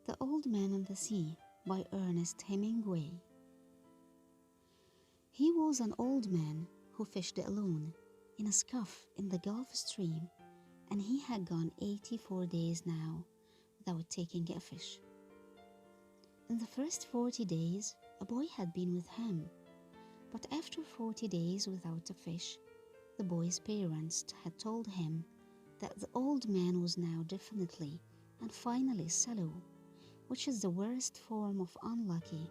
The Old Man and the Sea by Ernest Hemingway. He was an old man who fished alone in a skiff in the Gulf Stream, and he had gone 84 days now without taking a fish. In the first 40 days, a boy had been with him, but after 40 days without a fish, the boy's parents had told him that the old man was now definitely and finally sallow, which is the worst form of unlucky,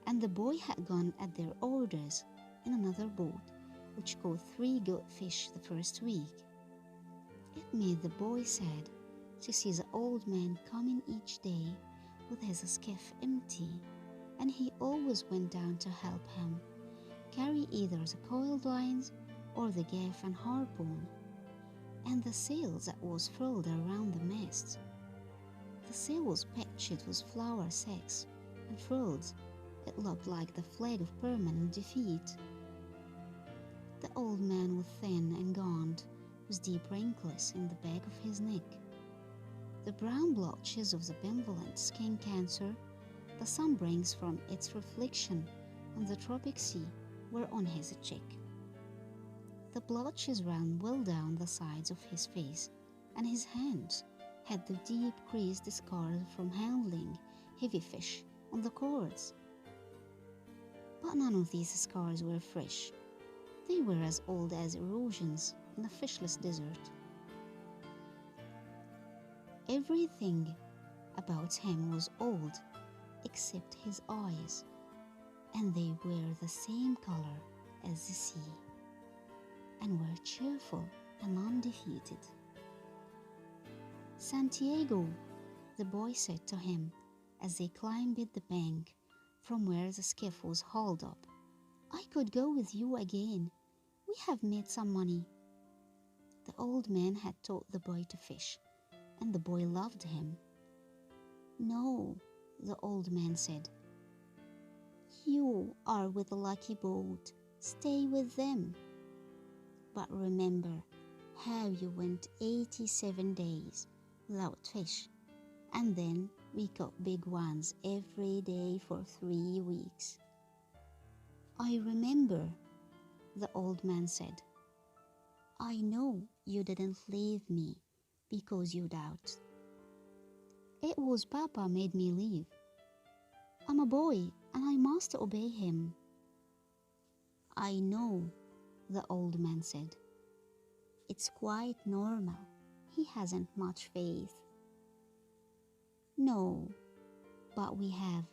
and the boy had gone at their orders in another boat which caught 3 good fish the first week. It made the boy sad to see the old man coming each day with his skiff empty, and he always went down to help him carry either the coiled lines or the gaff and harpoon, and the sails that was furled around the masts. The sail was patched with flour sacks and furled. It looked like the flag of permanent defeat. The old man was thin and gaunt, with deep wrinkles in the back of his neck. The brown blotches of the benevolent skin cancer the sun brings from its reflection on the tropic sea were on his cheek. The blotches ran well down the sides of his face, and his hands had the deep creased scars from handling heavy fish on the cords. But none of these scars were fresh. They were as old as erosions in a fishless desert. Everything about him was old except his eyes, and they were the same color as the sea, and were cheerful and undefeated. "Santiago," the boy said to him as they climbed the bank from where the skiff was hauled up, "I could go with you again. We have made some money." The old man had taught the boy to fish, and the boy loved him. "No," the old man said. "You are with the lucky boat. Stay with them. But remember how you went 87 days without fish, and then we caught big ones every day for 3 weeks." "I remember," the old man said. "I know you didn't leave me because you doubt. It was Papa made me leave. I'm a boy and I must obey him." "I know," the old man said. "It's quite normal. He hasn't much faith." "No, but we have,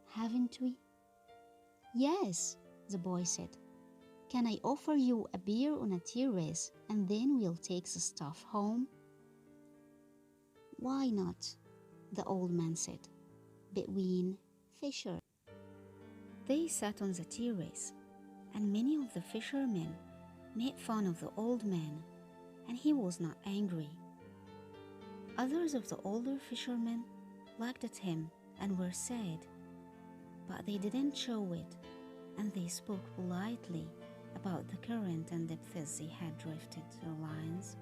haven't we?" "Yes," the boy said. "Can I offer you a beer on a terrace and then we'll take the stuff home?" "Why not?" the old man said. "Between fisher." They sat on the terrace, and many of the fishermen made fun of the old man, and he was not angry. Others of the older fishermen looked at him and were sad, but they didn't show it, and they spoke politely about the current and depths they had drifted their lines,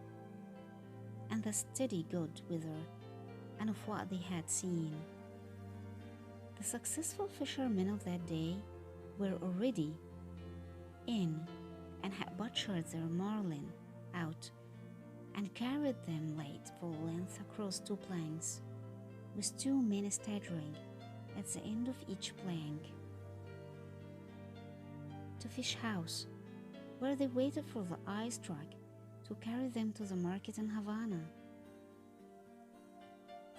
and the steady good weather, and of what they had seen. The successful fishermen of that day were already in and had butchered their marlin out and carried them laid full length across 2 planks, with 2 men staggering at the end of each plank, to Fish House, where they waited for the ice truck to carry them to the market in Havana.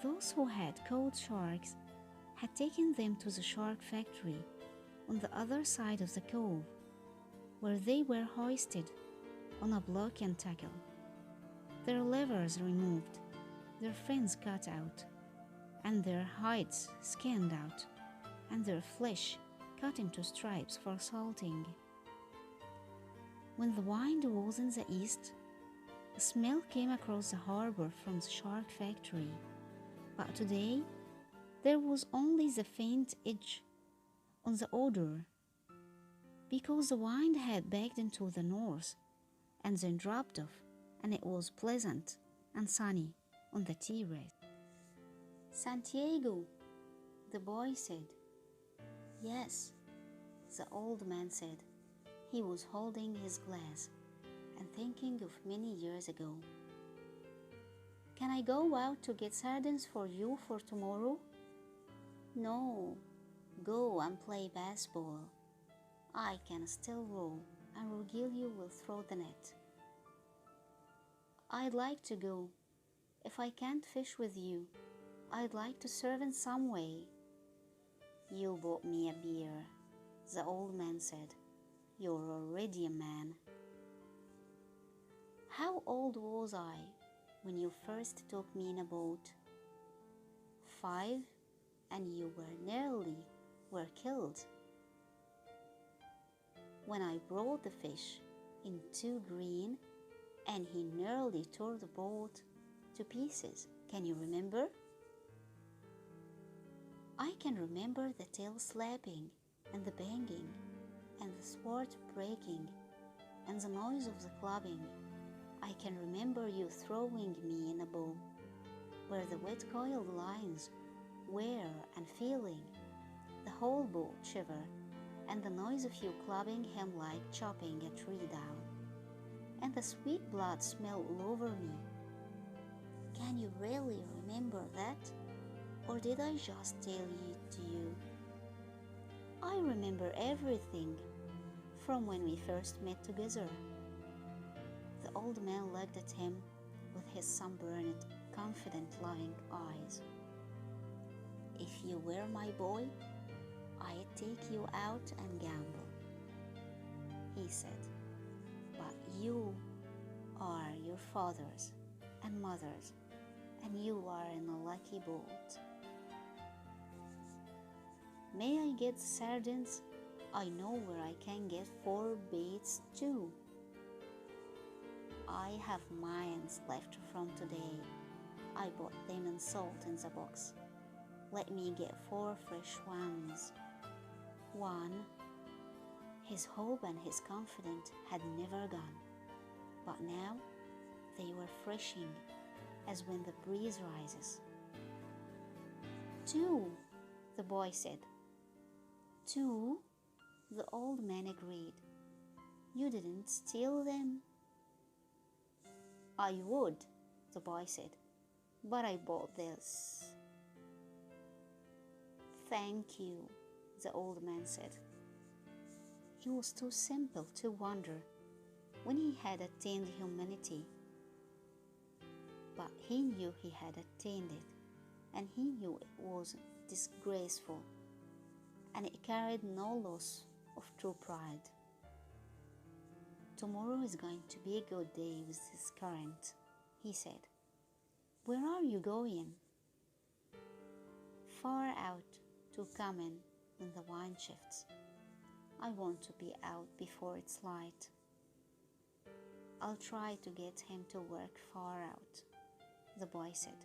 Those who had caught sharks had taken them to the shark factory on the other side of the cove, where they were hoisted on a block and tackle, their livers removed, their fins cut out, and their hides skinned out, and their flesh cut into stripes for salting. When the wind was in the east, a smell came across the harbor from the shark factory, but today there was only the faint edge on the odor, because the wind had backed into the north and then dropped off, and it was pleasant and sunny on the terrace. Santiago, the boy said. Yes, the old man said. He was holding his glass and thinking of many years ago. Can I go out to get sardines for you for tomorrow? No, go and play baseball. I can still row, and Rogelio will throw the net. I'd like to go. If I can't fish with you, I'd like to serve in some way. You bought me a beer, the old man said. You're already a man. How old was I when you first took me in a boat? 5, and you were killed. When I brought the fish in too green, and he nearly tore the boat to pieces. Can you remember? I can remember the tail slapping, and the banging, and the sword breaking, and the noise of the clubbing. I can remember you throwing me in a bow, where the wet coiled lines were, and feeling the whole boat shiver, and the noise of you clubbing him like chopping a tree down, and the sweet blood smell all over me. Can you really remember that? Or did I just tell it to you? I remember everything from when we first met together. The old man looked at him with his sunburned, confident, loving eyes. If you were my boy, I'd take you out and gamble, he said. But you are your fathers and mothers, and you are in a lucky boat. May I get the sardines? I know where I can get 4 baits too. I have mines left from today. I bought them in salt in the box. Let me get 4 fresh ones. 1. His hope and his confidence had never gone, but now they were freshing as when the breeze rises. 2, the boy said. 2, the old man agreed. You didn't steal them? I would, the boy said, but I bought this. Thank you, the old man said. He was too simple to wonder when he had attained humanity. But he knew he had attained it, and he knew it was disgraceful, and it carried no loss of true pride. Tomorrow is going to be a good day with this current, he said. Where are you going? Far out to come in when the wine shifts. I want to be out before it's light. I'll try to get him to work far out, the boy said.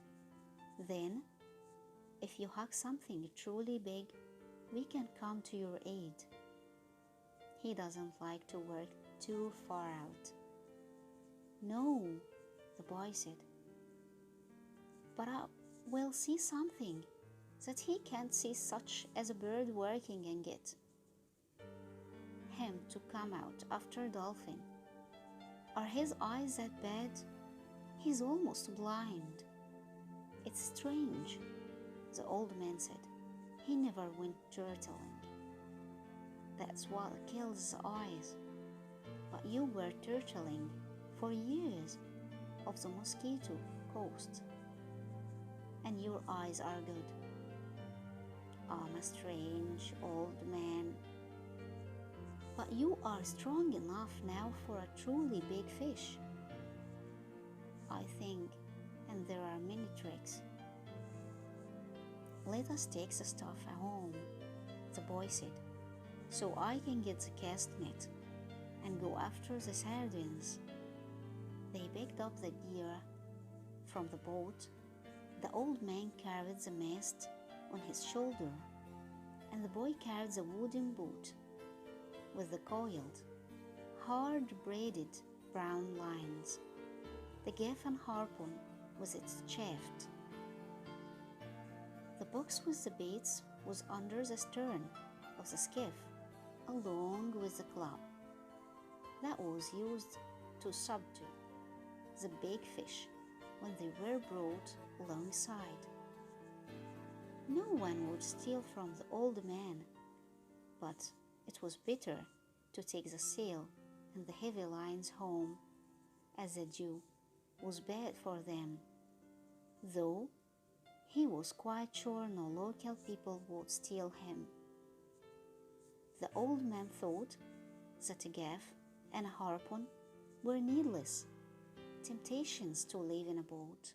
Then, if you hug something truly big, we can come to your aid. He doesn't like to work too far out. No, the boy said. But I will see something that he can't see, such as a bird working and get him to come out after a dolphin. Are his eyes that bad? He's almost blind. It's strange, the old man said. He never went turtling. That's what kills the eyes. But you were turtling for years off the Mosquito Coast, and your eyes are good. I'm a strange old man. But you are strong enough now for a truly big fish, I think, and there are many tricks. Let us take the stuff home, the boy said, so I can get the cast net and go after the sardines. They picked up the gear from the boat. The old man carried the mast on his shoulder, and the boy carried the wooden boat with the coiled, hard-braided brown lines, the gaff and harpoon with its shaft. The box with the baits was under the stern of the skiff, along with the club that was used to subdue the big fish when they were brought alongside. No one would steal from the old man, but it was better to take the sail and the heavy lines home, as the dew was bad for them, though he was quite sure no local people would steal him. The old man thought that a gaff and a harpoon were needless temptations to live in a boat.